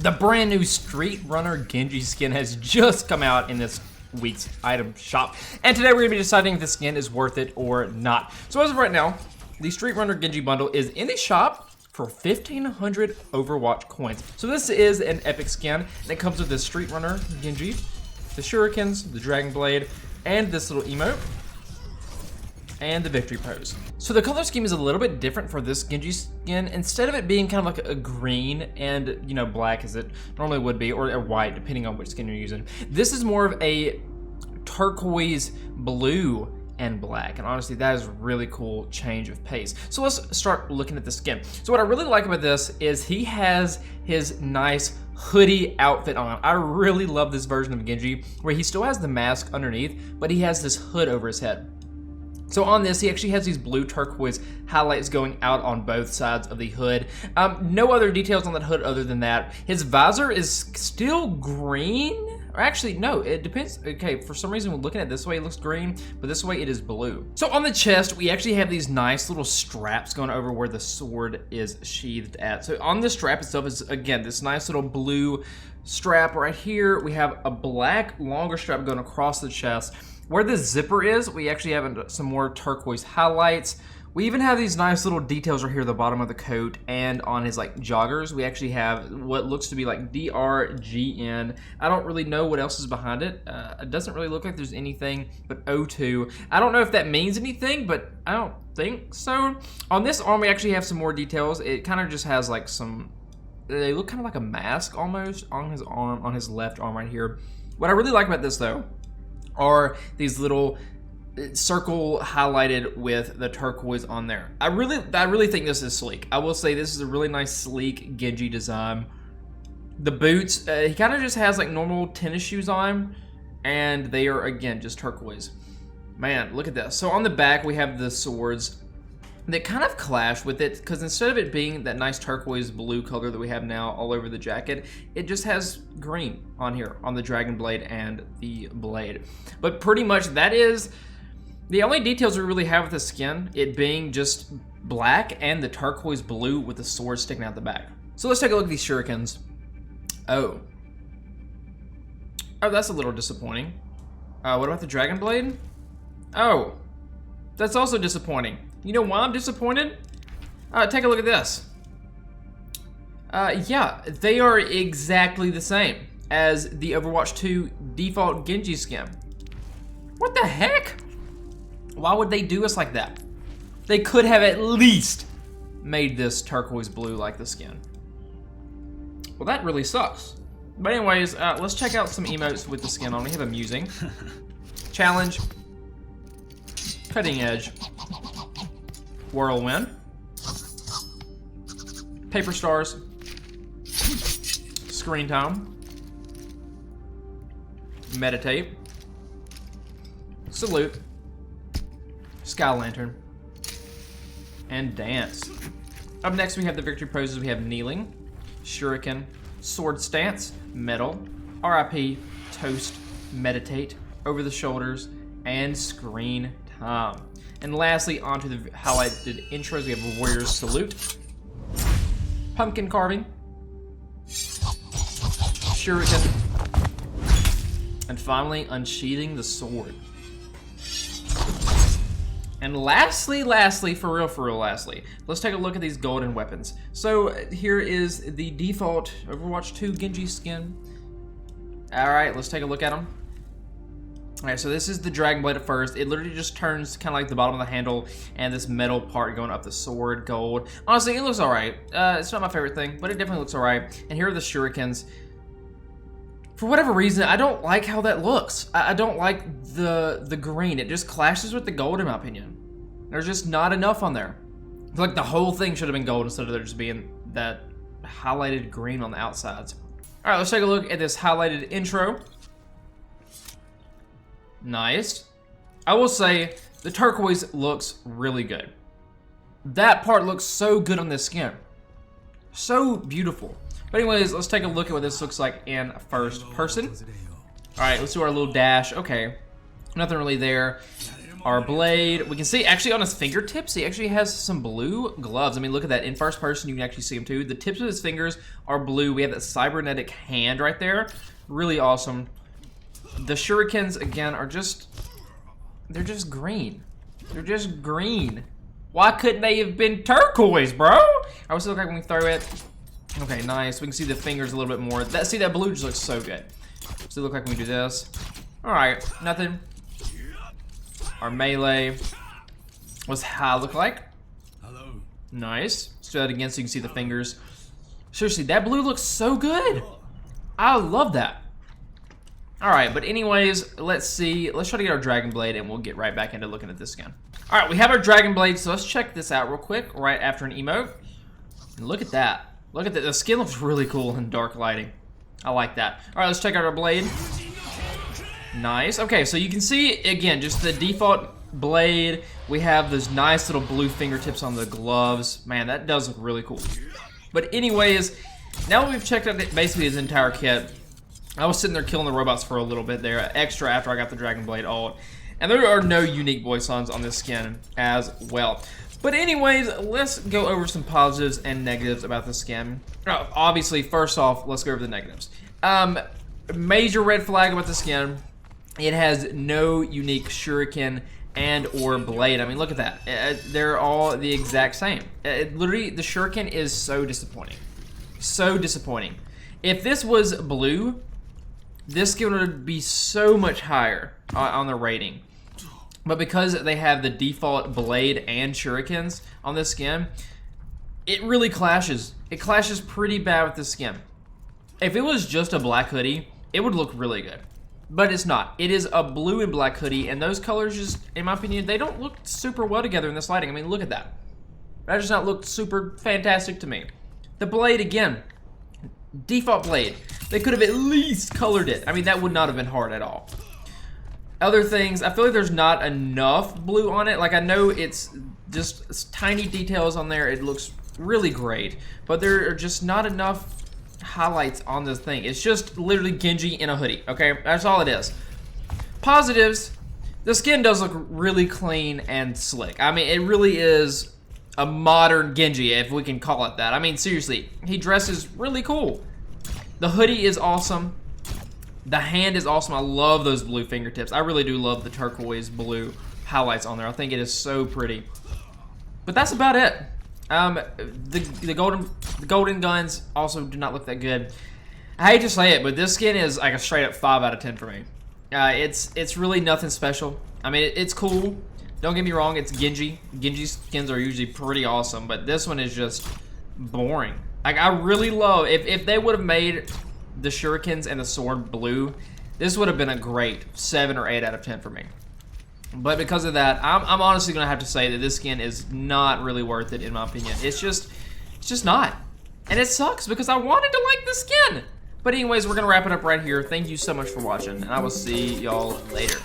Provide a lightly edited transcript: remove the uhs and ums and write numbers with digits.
The brand new Street Runner Genji skin has just come out in this week's item shop, and today we're going to be deciding if the skin is worth it or not. So as of right now, the Street Runner Genji bundle is in the shop for 1,500 Overwatch coins. So this is an epic skin, and it comes with the Street Runner Genji, the shurikens, the Dragon Blade, and this little emote, and the victory pose. So the color scheme is a little bit different for this Genji skin. Instead of it being kind of like a green and, you know, black as it normally would be, or a white, depending on which skin you're using, this is more of a turquoise blue and black, and honestly that is a really cool change of pace. So let's start looking at the skin. So what I really like about this is he has his nice hoodie outfit on. I really love this version of Genji where he still has the mask underneath, but he has this hood over his head. So on this, he actually has these blue turquoise highlights going out on both sides of the hood. No other details on that hood other than that. His visor is still green. Or actually, no, it depends. Okay, for some reason, when looking at it this way, it looks green, but this way it is blue. So on the chest, we actually have these nice little straps going over where the sword is sheathed at. So on the strap itself is, again, this nice little blue strap right here. We have a black longer strap going across the chest. Where the zipper is, we actually have some more turquoise highlights. We even have these nice little details right here at the bottom of the coat, and on his like joggers, we actually have what looks to be like DRGN. I don't really know what else is behind it. It doesn't really look like there's anything but O2. I don't know if that means anything, but I don't think so. On this arm, we actually have some more details. It kind of just has like some, they look kind of like a mask almost on his arm, on his left arm right here. What I really like about this though are these little circle highlighted with the turquoise on there. I really think this is sleek. I will say this is a really nice sleek Genji design. The boots, he kind of just has like normal tennis shoes on, and they are again just turquoise. Man, look at this. So on the back we have the swords that kind of clash with it, because instead of it being that nice turquoise blue color that we have now all over the jacket, it just has green on here, on the Dragon Blade and the blade. But pretty much that is the only details we really have with the skin, it being just black and the turquoise blue with the sword sticking out the back. So let's take a look at these shurikens. Oh, that's a little disappointing. What about the Dragon Blade? Oh, that's also disappointing. You know why I'm disappointed? Take a look at this. Yeah, they are exactly the same as the Overwatch 2 default Genji skin. What the heck? Why would they do us like that? They could have at least made this turquoise blue like the skin. Well, that really sucks. But anyways, let's check out some emotes with the skin on. We have Amusing, Challenge, Cutting Edge, Whirlwind, Paper Stars, Screen Time, Meditate, Salute, Sky Lantern, and Dance. Up next we have the victory poses. We have Kneeling, Shuriken, Sword Stance, Medal, RIP, Toast, Meditate, Over the Shoulders, and Screen Time. And lastly, onto the highlighted intros, we have Warrior's Salute, Pumpkin Carving, Shuriken, and finally, Unsheathing the Sword. And lastly, for real, let's take a look at these golden weapons. So here is the default Overwatch 2 Genji skin. All right, let's take a look at them. All right, so this is the Dragon Blade at first. It literally just turns kind of like the bottom of the handle and this metal part going up the sword, gold. Honestly, it looks all right. It's not my favorite thing, but it definitely looks all right. And here are the shurikens. For whatever reason, I don't like how that looks. I don't like the green. It just clashes with the gold in my opinion. There's just not enough on there. I feel like the whole thing should have been gold instead of there just being that highlighted green on the outsides. All right, let's take a look at this highlighted intro. Nice. I will say the turquoise looks really good. That part looks so good on this skin. So beautiful. But anyways, let's take a look at what this looks like in first person. All right, let's do our little dash. Okay, nothing really there. our blade. We can see actually on his fingertips, he actually has some blue gloves. I mean, look at that. In first person, you can actually see him too. The tips of his fingers are blue. We have that cybernetic hand right there. Really awesome. The shurikens, again, are just, they're just green. They're just green. Why couldn't they have been turquoise, bro? I was look like when we throw it. Okay, nice. We can see the fingers a little bit more. See, that blue just looks so good. So look like when we do this. All right, nothing. Our melee. What's how look like? Hello. Nice. Let's do that again so you can see the fingers. Seriously, that blue looks so good. I love that. All right, but anyways, let's see. Let's try to get our Dragon Blade, and we'll get right back into looking at this skin. All right, we have our Dragon Blade, so let's check this out real quick right after an emote. And look at that. Look at that. The skin looks really cool in dark lighting. I like that. All right, let's check out our blade. Nice. Okay, so you can see, again, just the default blade. We have those nice little blue fingertips on the gloves. Man, that does look really cool. But anyways, now that we've checked out basically his entire kit, I was sitting there killing the robots for a little bit there, extra after I got the Dragon Blade ult. And there are no unique voice songs on this skin as well. But anyways, let's go over some positives and negatives about the skin. Obviously, first off, let's go over the negatives. Major red flag about the skin. It has no unique shuriken and or blade. I mean, look at that. They're all the exact same. Literally, the shuriken is so disappointing. So disappointing. If this was blue, this skin would be so much higher on the rating. But because they have the default blade and shurikens on this skin, it really clashes. It clashes pretty bad with the skin. If it was just a black hoodie, it would look really good. But it's not. It is a blue and black hoodie, and those colors just, in my opinion, they don't look super well together in this lighting. I mean, look at that. That does not look super fantastic to me. The blade, again, default blade. They could have at least colored it. I mean, that would not have been hard at all. Other things, I feel like there's not enough blue on it. Like, I know it's just tiny details on there. It looks really great, but there are just not enough highlights on this thing. It's just literally Genji in a hoodie, okay? That's all it is. Positives, the skin does look really clean and slick. I mean, it really is a modern Genji, if we can call it that. I mean, seriously, he dresses really cool. The hoodie is awesome. The hand is awesome. I love those blue fingertips. I really do love the turquoise blue highlights on there. I think it is so pretty. But that's about it. The golden guns also do not look that good. I hate to say it, but this skin is like a straight up 5 out of 10 for me. It's really nothing special. I mean, it's cool. Don't get me wrong, it's Genji. Genji skins are usually pretty awesome, but this one is just boring. Like, I really love, if they would have made the shurikens and the sword blue, this would have been a great 7 or 8 out of 10 for me. But because of that, I'm honestly gonna have to say that this skin is not really worth it in my opinion. It's just not. And it sucks because I wanted to like the skin. But anyways, we're gonna wrap it up right here. Thank you so much for watching, and I will see y'all later.